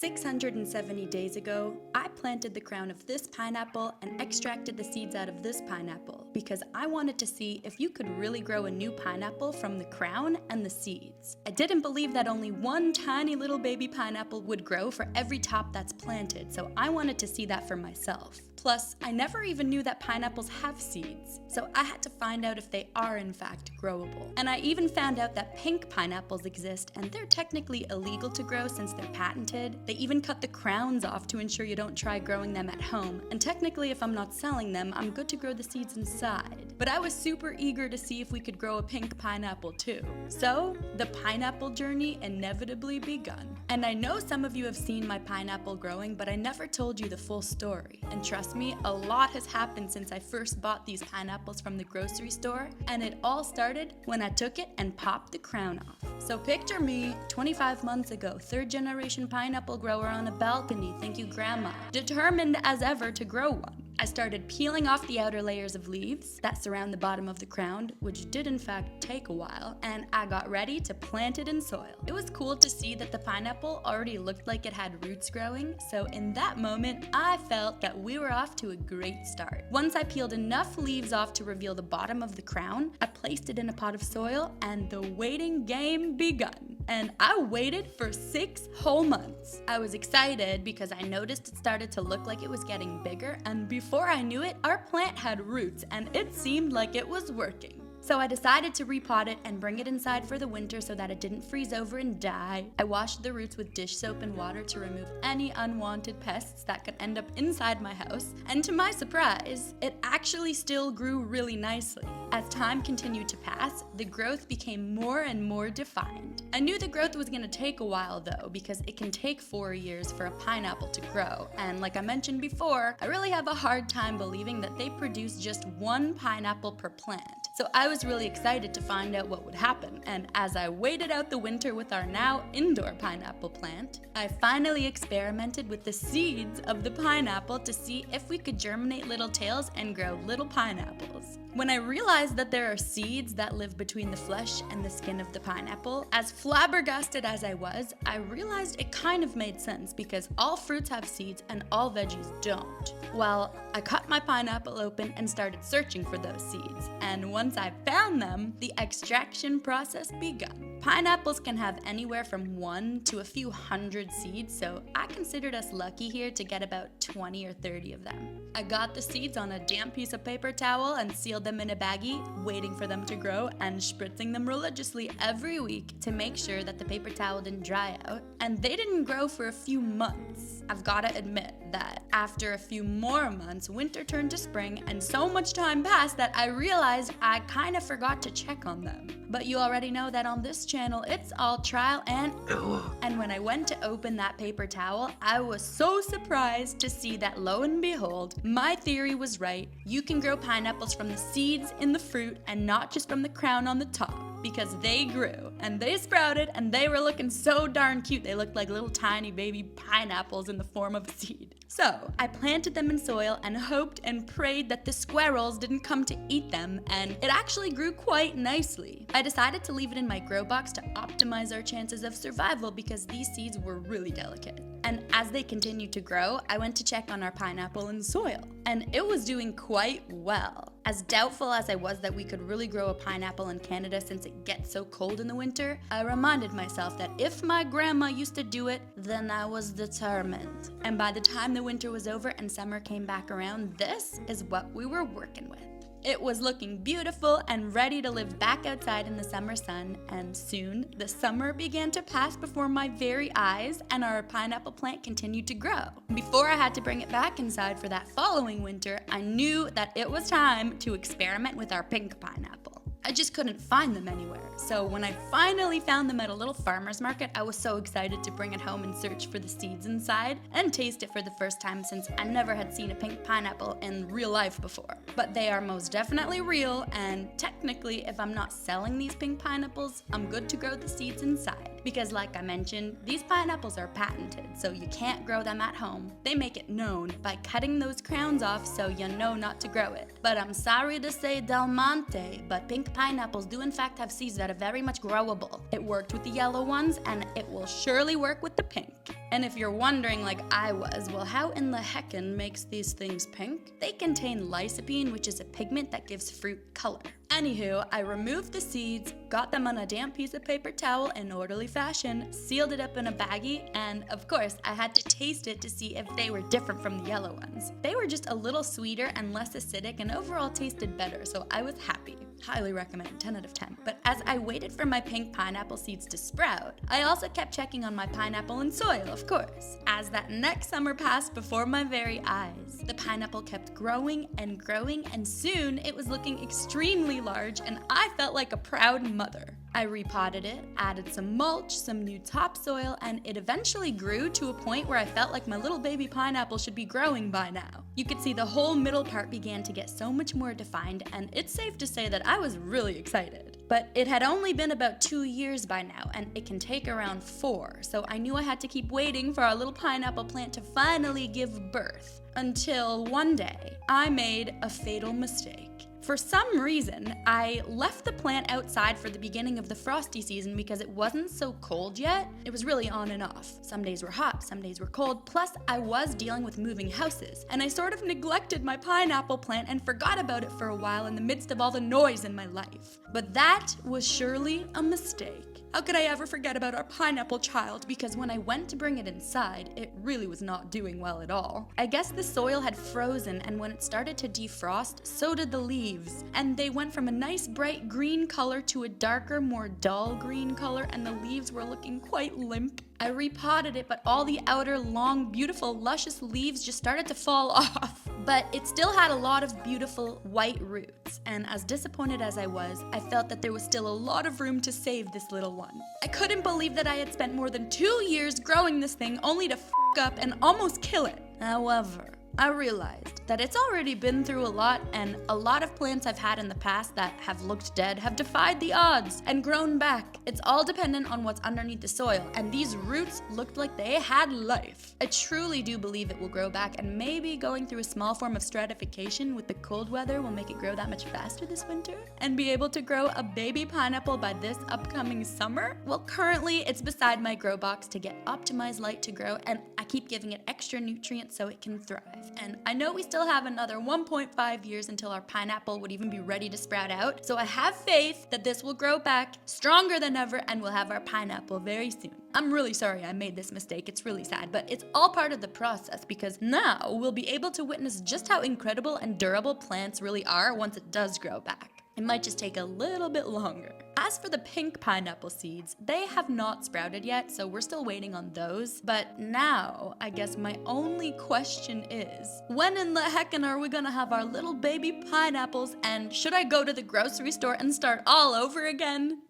670 days ago, I planted the crown of this pineapple and extracted the seeds out of this pineapple because I wanted to see if you could really grow a new pineapple from the crown and the seeds. I didn't believe that only one tiny little baby pineapple would grow for every top that's planted, so I wanted to see that for myself. Plus, I never even knew that pineapples have seeds, so I had to find out if they are in fact growable. And I even found out that pink pineapples exist, and they're technically illegal to grow since they're patented. They even cut the crowns off to ensure you don't try growing them at home, and technically if I'm not selling them, I'm good to grow the seeds inside. But I was super eager to see if we could grow a pink pineapple too. So, the pineapple journey inevitably begun. And I know some of you have seen my pineapple growing, but I never told you the full story. And trust me, a lot has happened since I first bought these pineapples from the grocery store, and it all started when I took it and popped the crown off. So picture me 25 months ago, third generation pineapple grower on a balcony, thank you grandma, determined as ever to grow one. I started peeling off the outer layers of leaves that surround the bottom of the crown, which did in fact take a while, and I got ready to plant it in soil. It was cool to see that the pineapple already looked like it had roots growing, so in that moment, I felt that we were off to a great start. Once I peeled enough leaves off to reveal the bottom of the crown, I placed it in a pot of soil, and the waiting game begun. And I waited for 6 whole months. I was excited because I noticed it started to look like it was getting bigger, and before I knew it, our plant had roots and it seemed like it was working. So I decided to repot it and bring it inside for the winter so that it didn't freeze over and die. I washed the roots with dish soap and water to remove any unwanted pests that could end up inside my house, and to my surprise, it actually still grew really nicely. As time continued to pass, the growth became more and more defined. I knew the growth was going to take a while though, because it can take 4 years for a pineapple to grow, and like I mentioned before, I really have a hard time believing that they produce just one pineapple per plant. So I was really excited to find out what would happen, and as I waited out the winter with our now indoor pineapple plant, I finally experimented with the seeds of the pineapple to see if we could germinate little tails and grow little pineapples. When I realized that there are seeds that live between the flesh and the skin of the pineapple, as flabbergasted as I was, I realized it kind of made sense because all fruits have seeds and all veggies don't. Well, I cut my pineapple open and started searching for those seeds, and once I found them, the extraction process began. Pineapples can have anywhere from 1 to a few hundred seeds, so I considered us lucky here to get about 20 or 30 of them. I got the seeds on a damp piece of paper towel and sealed them in a baggie, waiting for them to grow and spritzing them religiously every week to make sure that the paper towel didn't dry out. And they didn't grow for a few months. I've gotta admit that after a few more months, winter turned to spring and so much time passed that I realized I kinda forgot to check on them. But you already know that on this channel, it's all trial and error. And when I went to open that paper towel, I was so surprised to see that lo and behold, my theory was right. You can grow pineapples from the seeds in the fruit and not just from the crown on the top. Because they grew, and they sprouted, and they were looking so darn cute. They looked like little tiny baby pineapples in the form of a seed. So, I planted them in soil and hoped and prayed that the squirrels didn't come to eat them, and it actually grew quite nicely. I decided to leave it in my grow box to optimize our chances of survival because these seeds were really delicate. And as they continued to grow, I went to check on our pineapple in soil, and it was doing quite well. As doubtful as I was that we could really grow a pineapple in Canada since it gets so cold in the winter, I reminded myself that if my grandma used to do it, then I was determined. And by the time the winter was over and summer came back around, this is what we were working with. It was looking beautiful and ready to live back outside in the summer sun, and soon the summer began to pass before my very eyes and our pineapple plant continued to grow. Before I had to bring it back inside for that following winter, I knew that it was time to experiment with our pink pineapple. I just couldn't find them anywhere. So when I finally found them at a little farmer's market, I was so excited to bring it home and search for the seeds inside and taste it for the first time since I never had seen a pink pineapple in real life before. But they are most definitely real, and technically if I'm not selling these pink pineapples, I'm good to grow the seeds inside. Because like I mentioned, these pineapples are patented, so you can't grow them at home. They make it known by cutting those crowns off so you know not to grow it. But I'm sorry to say Del Monte, but pink Pineapples do in fact have seeds that are very much growable. It worked with the yellow ones, and it will surely work with the pink. And if you're wondering like I was, well, how in the heckin' makes these things pink? They contain lycopene, which is a pigment that gives fruit color. Anywho, I removed the seeds, got them on a damp piece of paper towel in orderly fashion, sealed it up in a baggie, and of course, I had to taste it to see if they were different from the yellow ones. They were just a little sweeter and less acidic and overall tasted better, so I was happy. Highly recommend, 10 out of 10. But as I waited for my pink pineapple seeds to sprout, I also kept checking on my pineapple and soil, of course. As that next summer passed before my very eyes, the pineapple kept growing, and soon it was looking extremely large, and I felt like a proud mother. I repotted it, added some mulch, some new topsoil, and it eventually grew to a point where I felt like my little baby pineapple should be growing by now. You could see the whole middle part began to get so much more defined, and it's safe to say that I was really excited. But it had only been about 2 years by now, and it can take around 4, so I knew I had to keep waiting for our little pineapple plant to finally give birth. Until one day, I made a fatal mistake. For some reason, I left the plant outside for the beginning of the frosty season because it wasn't so cold yet. It was really on and off. Some days were hot, some days were cold, plus I was dealing with moving houses, and I sort of neglected my pineapple plant and forgot about it for a while in the midst of all the noise in my life. But that was surely a mistake. How could I ever forget about our pineapple child? Because when I went to bring it inside, it really was not doing well at all. I guess the soil had frozen, and when it started to defrost, so did the leaves. And they went from a nice bright green color to a darker, more dull green color, and the leaves were looking quite limp. I repotted it, but all the outer, long, beautiful, luscious leaves just started to fall off. But it still had a lot of beautiful white roots, and as disappointed as I was, I felt that there was still a lot of room to save this little one. I couldn't believe that I had spent more than 2 years growing this thing only to f*** up and almost kill it. However, I realized that it's already been through a lot, and a lot of plants I've had in the past that have looked dead have defied the odds and grown back. It's all dependent on what's underneath the soil, and these roots looked like they had life. I truly do believe it will grow back, and maybe going through a small form of stratification with the cold weather will make it grow that much faster this winter and be able to grow a baby pineapple by this upcoming summer. Well, currently it's beside my grow box to get optimized light to grow, and I keep giving it extra nutrients so it can thrive. And I know we still have another 1.5 years until our pineapple would even be ready to sprout out, so I have faith that this will grow back stronger than ever and we'll have our pineapple very soon. I'm really sorry I made this mistake, it's really sad, but it's all part of the process because now we'll be able to witness just how incredible and durable plants really are once it does grow back. It might just take a little bit longer. As for the pink pineapple seeds, they have not sprouted yet, so we're still waiting on those. But now, I guess my only question is, when in the heckin' are we gonna have our little baby pineapples, and should I go to the grocery store and start all over again?